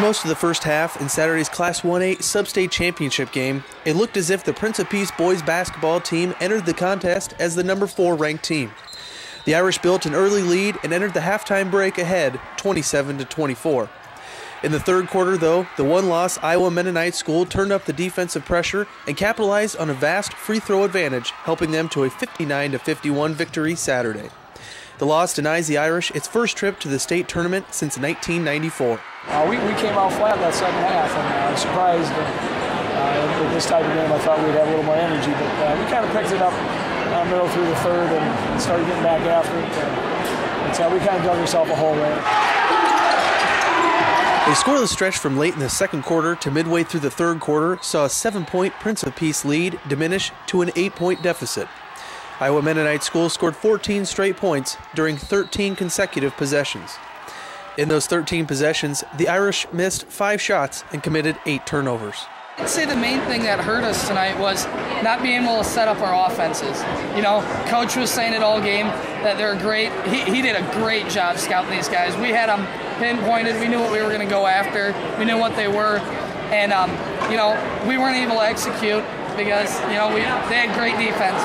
most of the first half in Saturday's Class 1A Substate Championship game, it looked as if the Prince of Peace boys basketball team entered the contest as the number 4 ranked team. The Irish built an early lead and entered the halftime break ahead 27-24. In the third quarter, though, the one-loss Iowa Mennonite School turned up the defensive pressure and capitalized on a vast free throw advantage, helping them to a 59-51 victory Saturday. The loss denies the Irish its first trip to the state tournament since 1994. We came out flat that second half, and I'm surprised with this type of game. I thought we'd have a little more energy, but we kind of picked it up middle through the third and started getting back after it. So we kind of dug ourselves a hole there. A scoreless stretch from late in the second quarter to midway through the third quarter saw a 7-point Prince of Peace lead diminish to an 8-point deficit. Iowa Mennonite School scored 14 straight points during 13 consecutive possessions. In those 13 possessions, the Irish missed 5 shots and committed 8 turnovers. I'd say the main thing that hurt us tonight was not being able to set up our offenses. You know, Coach was saying it all game that they're great. He did a great job scouting these guys. We had them pinpointed. We knew what we were going to go after. We knew what they were. And, you know, we weren't able to execute because, you know, they had great defense.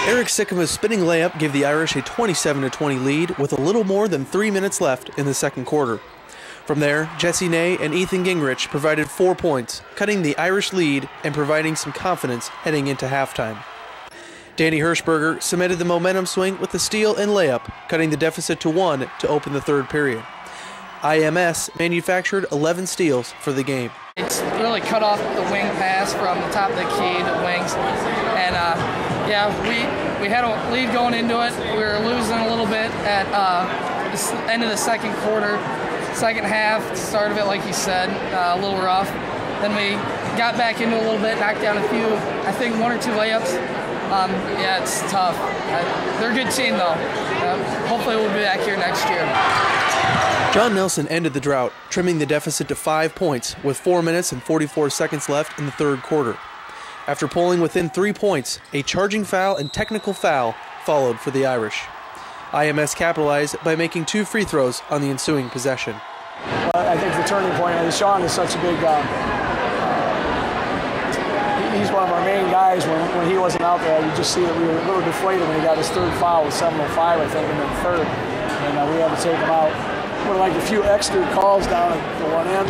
Eric Sycam's spinning layup gave the Irish a 27-20 lead with a little more than 3 minutes left in the second quarter. From there, Jesse Ney and Ethan Gingrich provided 4 points, cutting the Irish lead and providing some confidence heading into halftime. Danny Hirschberger cemented the momentum swing with a steal and layup, cutting the deficit to 1 to open the third period. IMS manufactured 11 steals for the game. It's really cut off the wing pass from the top of the key to wings. And, yeah, we had a lead going into it. We were losing a little bit at the end of the second quarter. Second half, start of it, like you said, a little rough. Then we got back into it a little bit, knocked down a few, I think 1 or 2 layups. Yeah, it's tough. They're a good team, though. Hopefully we'll be back here next year. John Nelson ended the drought, trimming the deficit to 5 points with 4 minutes and 44 seconds left in the third quarter. After pulling within 3 points, a charging foul and technical foul followed for the Irish. IMS capitalized by making 2 free throws on the ensuing possession. I think the turning point, Sean is such a big, he's one of our main guys. When he wasn't out there, you just see that we were a little deflated when he got his third foul with 7:05, I think, in the third. And we had to take him out. Would have liked a few extra calls down at the one end,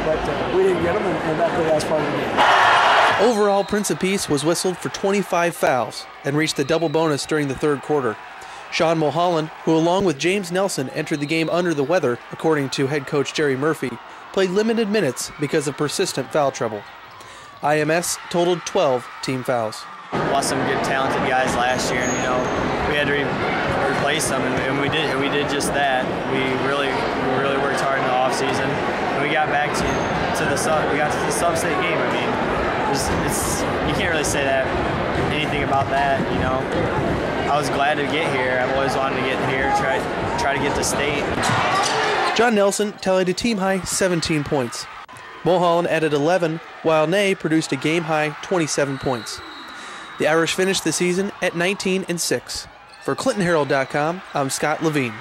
but we didn't get them, and that could last part of the game. Overall, Prince of Peace was whistled for 25 fouls and reached the double bonus during the third quarter. Sean Mulholland, who along with James Nelson entered the game under the weather, according to head coach Jerry Murphy, played limited minutes because of persistent foul trouble. IMS totaled 12 team fouls. Lost some good, talented guys last year, and you know we had to replace them, and we did just that. We really worked hard in the off season, and we got back to the Substate game. I mean, you can't really say that anything about that, you know. I was glad to get here. I've always wanted to get here, try to get to state. John Nelson tallied a team-high 17 points. Mulholland added 11, while Ney produced a game-high 27 points. The Irish finished the season at 19-6. For ClintonHerald.com, I'm Scott Levine.